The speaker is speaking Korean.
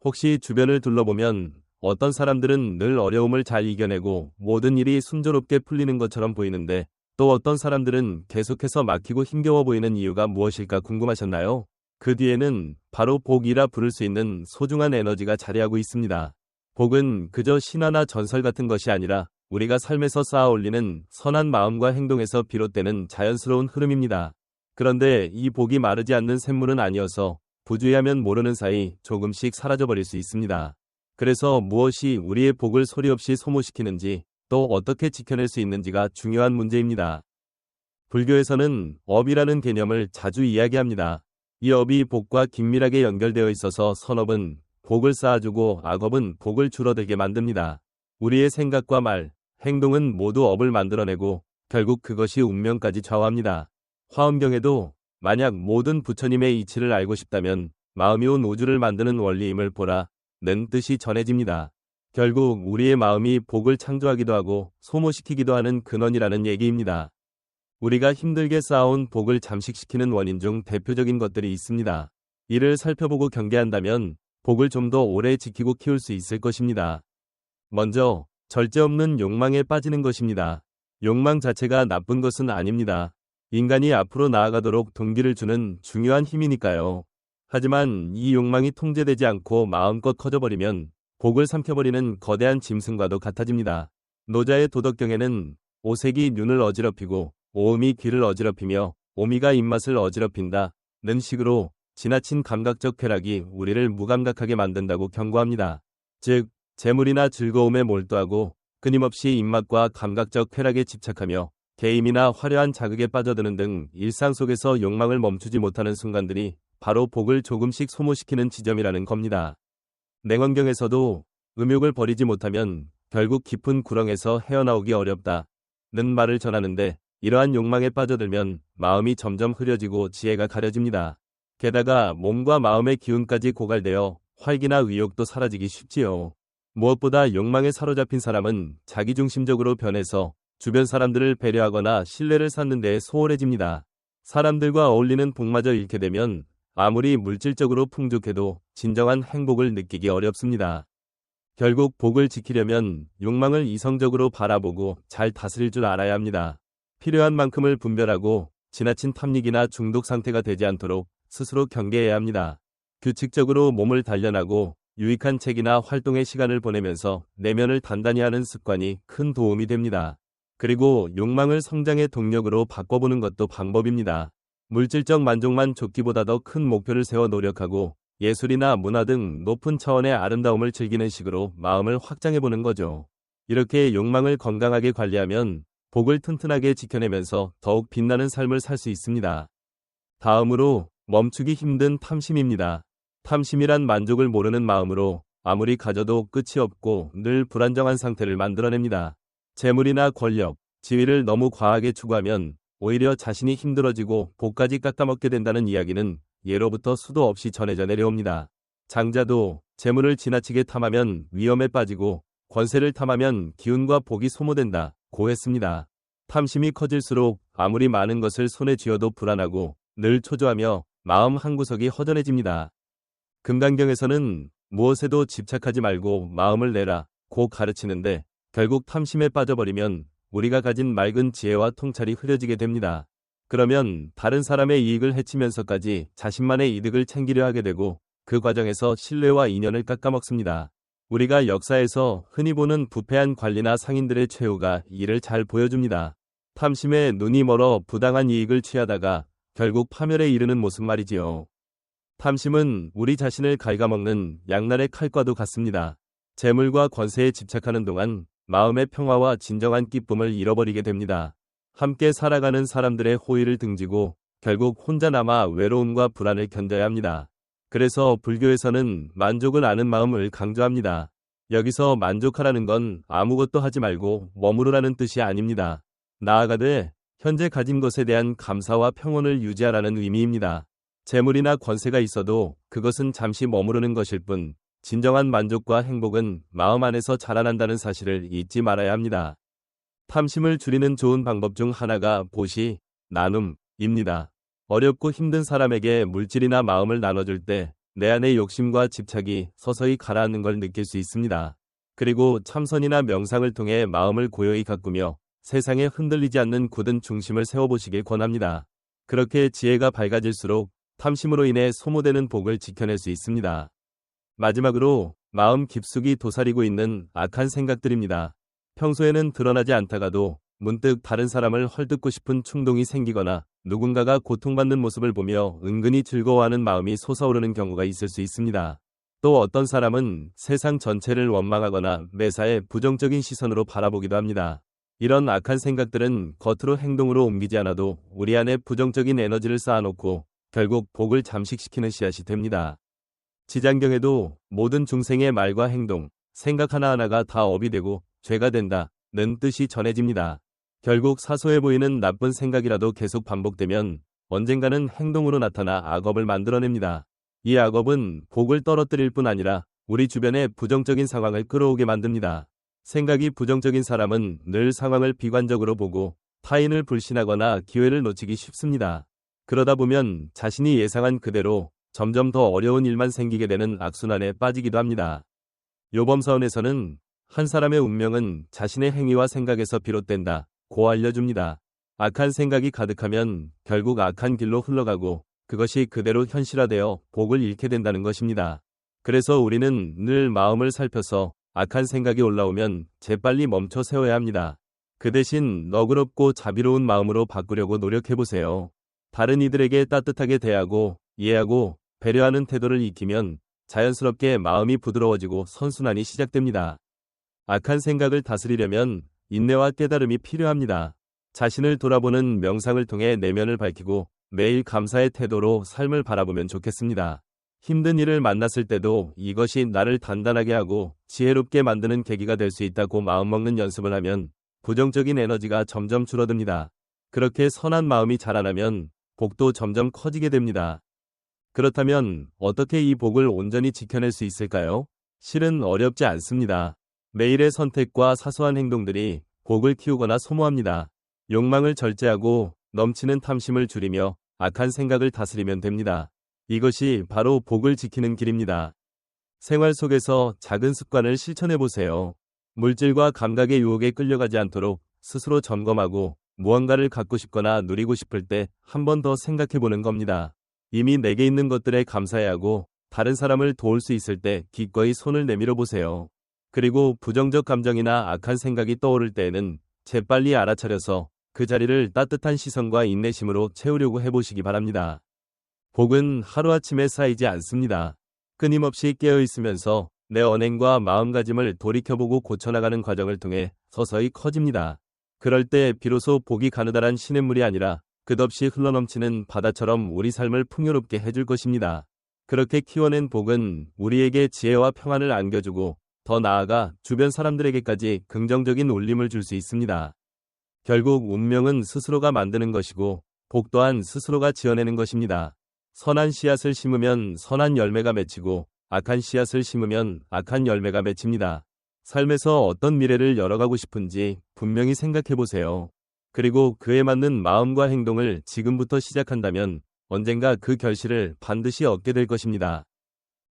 혹시 주변을 둘러보면 어떤 사람들은 늘 어려움을 잘 이겨내고 모든 일이 순조롭게 풀리는 것처럼 보이는데 또 어떤 사람들은 계속해서 막히고 힘겨워 보이는 이유가 무엇일까 궁금하셨나요? 그 뒤에는 바로 복이라 부를 수 있는 소중한 에너지가 자리하고 있습니다. 복은 그저 신화나 전설 같은 것이 아니라 우리가 삶에서 쌓아 올리는 선한 마음과 행동에서 비롯되는 자연스러운 흐름입니다. 그런데 이 복이 마르지 않는 샘물은 아니어서 부주의하면 모르는 사이 조금씩 사라져버릴 수 있습니다. 그래서 무엇이 우리의 복을 소리 없이 소모시키는지 또 어떻게 지켜낼 수 있는지가 중요한 문제입니다. 불교에서는 업이라는 개념을 자주 이야기합니다. 이 업이 복과 긴밀하게 연결되어 있어서 선업은 복을 쌓아주고 악업은 복을 줄어들게 만듭니다. 우리의 생각과 말, 행동은 모두 업을 만들어내고 결국 그것이 운명까지 좌우합니다. 화엄경에도 만약 모든 부처님의 이치를 알고 싶다면 마음이 온 우주를 만드는 원리임을 보라 는 뜻이 전해집니다. 결국 우리의 마음이 복을 창조하기도 하고 소모시키기도 하는 근원이라는 얘기입니다. 우리가 힘들게 쌓아온 복을 잠식시키는 원인 중 대표적인 것들이 있습니다. 이를 살펴보고 경계한다면 복을 좀 더 오래 지키고 키울 수 있을 것입니다. 먼저 절제 없는 욕망에 빠지는 것입니다. 욕망 자체가 나쁜 것은 아닙니다. 인간이 앞으로 나아가도록 동기를 주는 중요한 힘이니까요. 하지만 이 욕망이 통제되지 않고 마음껏 커져버리면 복을 삼켜버리는 거대한 짐승과도 같아집니다. 노자의 도덕경에는 오색이 눈을 어지럽히고 오음이 귀를 어지럽히며 오미가 입맛을 어지럽힌다 는 식으로 지나친 감각적 쾌락이 우리를 무감각하게 만든다고 경고합니다. 즉, 재물이나 즐거움에 몰두하고 끊임없이 입맛과 감각적 쾌락에 집착하며 게임이나 화려한 자극에 빠져드는 등 일상 속에서 욕망을 멈추지 못하는 순간들이 바로 복을 조금씩 소모시키는 지점이라는 겁니다. 냉언경에서도 음욕을 버리지 못하면 결국 깊은 구렁에서 헤어나오기 어렵다 는 말을 전하는데 이러한 욕망에 빠져들면 마음이 점점 흐려지고 지혜가 가려집니다. 게다가 몸과 마음의 기운까지 고갈되어 활기나 의욕도 사라지기 쉽지요. 무엇보다 욕망에 사로잡힌 사람은 자기중심적으로 변해서 주변 사람들을 배려하거나 신뢰를 쌓는 데 소홀해집니다. 사람들과 어울리는 복마저 잃게 되면 아무리 물질적으로 풍족해도 진정한 행복을 느끼기 어렵습니다. 결국 복을 지키려면 욕망을 이성적으로 바라보고 잘 다스릴 줄 알아야 합니다. 필요한 만큼을 분별하고 지나친 탐닉이나 중독 상태가 되지 않도록 스스로 경계해야 합니다. 규칙적으로 몸을 단련하고 유익한 책이나 활동에 시간을 보내면서 내면을 단단히 하는 습관이 큰 도움이 됩니다. 그리고 욕망을 성장의 동력으로 바꿔보는 것도 방법입니다. 물질적 만족만 좇기보다 더 큰 목표를 세워 노력하고 예술이나 문화 등 높은 차원의 아름다움을 즐기는 식으로 마음을 확장해보는 거죠. 이렇게 욕망을 건강하게 관리하면 복을 튼튼하게 지켜내면서 더욱 빛나는 삶을 살 수 있습니다. 다음으로 멈추기 힘든 탐심입니다. 탐심이란 만족을 모르는 마음으로 아무리 가져도 끝이 없고 늘 불안정한 상태를 만들어냅니다. 재물이나 권력, 지위를 너무 과하게 추구하면 오히려 자신이 힘들어지고 복까지 깎아먹게 된다는 이야기는 예로부터 수도 없이 전해져 내려옵니다. 장자도 재물을 지나치게 탐하면 위험에 빠지고 권세를 탐하면 기운과 복이 소모된다고 했습니다. 탐심이 커질수록 아무리 많은 것을 손에 쥐어도 불안하고 늘 초조하며 마음 한구석이 허전해집니다. 금강경에서는 무엇에도 집착하지 말고 마음을 내라고 가르치는데 결국 탐심에 빠져버리면 우리가 가진 맑은 지혜와 통찰이 흐려지게 됩니다. 그러면 다른 사람의 이익을 해치면서까지 자신만의 이득을 챙기려 하게 되고 그 과정에서 신뢰와 인연을 깎아먹습니다. 우리가 역사에서 흔히 보는 부패한 관리나 상인들의 최후가 이를 잘 보여줍니다. 탐심에 눈이 멀어 부당한 이익을 취하다가 결국 파멸에 이르는 모습 말이지요. 탐심은 우리 자신을 갉아먹는 양날의 칼과도 같습니다. 재물과 권세에 집착하는 동안 마음의 평화와 진정한 기쁨을 잃어버리게 됩니다. 함께 살아가는 사람들의 호의를 등지고 결국 혼자 남아 외로움과 불안을 견뎌야 합니다. 그래서 불교에서는 만족을 아는 마음을 강조합니다. 여기서 만족하라는 건 아무것도 하지 말고 머무르라는 뜻이 아닙니다. 나아가되 현재 가진 것에 대한 감사와 평온을 유지하라는 의미입니다. 재물이나 권세가 있어도 그것은 잠시 머무르는 것일 뿐 진정한 만족과 행복은 마음 안에서 자라난다는 사실을 잊지 말아야 합니다. 탐심을 줄이는 좋은 방법 중 하나가 보시, 나눔입니다. 어렵고 힘든 사람에게 물질이나 마음을 나눠줄 때 내 안의 욕심과 집착이 서서히 가라앉는 걸 느낄 수 있습니다. 그리고 참선이나 명상을 통해 마음을 고요히 가꾸며 세상에 흔들리지 않는 굳은 중심을 세워보시길 권합니다. 그렇게 지혜가 밝아질수록 탐심으로 인해 소모되는 복을 지켜낼 수 있습니다. 마지막으로 마음 깊숙이 도사리고 있는 악한 생각들입니다. 평소에는 드러나지 않다가도 문득 다른 사람을 헐뜯고 싶은 충동이 생기거나 누군가가 고통받는 모습을 보며 은근히 즐거워하는 마음이 솟아오르는 경우가 있을 수 있습니다. 또 어떤 사람은 세상 전체를 원망하거나 매사에 부정적인 시선으로 바라보기도 합니다. 이런 악한 생각들은 겉으로 행동으로 옮기지 않아도 우리 안에 부정적인 에너지를 쌓아놓고 결국 복을 잠식시키는 씨앗이 됩니다. 지장경에도 모든 중생의 말과 행동, 생각 하나하나가 다 업이 되고 죄가 된다는 뜻이 전해집니다. 결국 사소해 보이는 나쁜 생각이라도 계속 반복되면 언젠가는 행동으로 나타나 악업을 만들어냅니다. 이 악업은 복을 떨어뜨릴 뿐 아니라 우리 주변에 부정적인 상황을 끌어오게 만듭니다. 생각이 부정적인 사람은 늘 상황을 비관적으로 보고 타인을 불신하거나 기회를 놓치기 쉽습니다. 그러다 보면 자신이 예상한 그대로 점점 더 어려운 일만 생기게 되는 악순환에 빠지기도 합니다. 요범서원에서는 한 사람의 운명은 자신의 행위와 생각에서 비롯된다고 알려줍니다. 악한 생각이 가득하면 결국 악한 길로 흘러가고 그것이 그대로 현실화되어 복을 잃게 된다는 것입니다. 그래서 우리는 늘 마음을 살펴서 악한 생각이 올라오면 재빨리 멈춰 세워야 합니다. 그 대신 너그럽고 자비로운 마음으로 바꾸려고 노력해보세요. 다른 이들에게 따뜻하게 대하고 이해하고 배려하는 태도를 익히면 자연스럽게 마음이 부드러워지고 선순환이 시작됩니다. 악한 생각을 다스리려면 인내와 깨달음이 필요합니다. 자신을 돌아보는 명상을 통해 내면을 밝히고 매일 감사의 태도로 삶을 바라보면 좋겠습니다. 힘든 일을 만났을 때도 이것이 나를 단단하게 하고 지혜롭게 만드는 계기가 될 수 있다고 마음먹는 연습을 하면 부정적인 에너지가 점점 줄어듭니다. 그렇게 선한 마음이 자라나면 복도 점점 커지게 됩니다. 그렇다면 어떻게 이 복을 온전히 지켜낼 수 있을까요? 실은 어렵지 않습니다. 매일의 선택과 사소한 행동들이 복을 키우거나 소모합니다. 욕망을 절제하고 넘치는 탐심을 줄이며 악한 생각을 다스리면 됩니다. 이것이 바로 복을 지키는 길입니다. 생활 속에서 작은 습관을 실천해보세요. 물질과 감각의 유혹에 끌려가지 않도록 스스로 점검하고 무언가를 갖고 싶거나 누리고 싶을 때 한 번 더 생각해보는 겁니다. 이미 내게 있는 것들에 감사해야 하고 다른 사람을 도울 수 있을 때 기꺼이 손을 내밀어 보세요. 그리고 부정적 감정이나 악한 생각이 떠오를 때에는 재빨리 알아차려서 그 자리를 따뜻한 시선과 인내심으로 채우려고 해보시기 바랍니다. 복은 하루아침에 쌓이지 않습니다. 끊임없이 깨어있으면서 내 언행과 마음가짐을 돌이켜보고 고쳐나가는 과정을 통해 서서히 커집니다. 그럴 때 비로소 복이 가느다란 시냇물이 아니라 끝없이 흘러넘치는 바다처럼 우리 삶을 풍요롭게 해줄 것입니다. 그렇게 키워낸 복은 우리에게 지혜와 평안을 안겨주고 더 나아가 주변 사람들에게까지 긍정적인 울림을 줄 수 있습니다. 결국 운명은 스스로가 만드는 것이고 복 또한 스스로가 지어내는 것입니다. 선한 씨앗을 심으면 선한 열매가 맺히고 악한 씨앗을 심으면 악한 열매가 맺힙니다. 삶에서 어떤 미래를 열어가고 싶은지 분명히 생각해보세요. 그리고 그에 맞는 마음과 행동을 지금부터 시작한다면 언젠가 그 결실을 반드시 얻게 될 것입니다.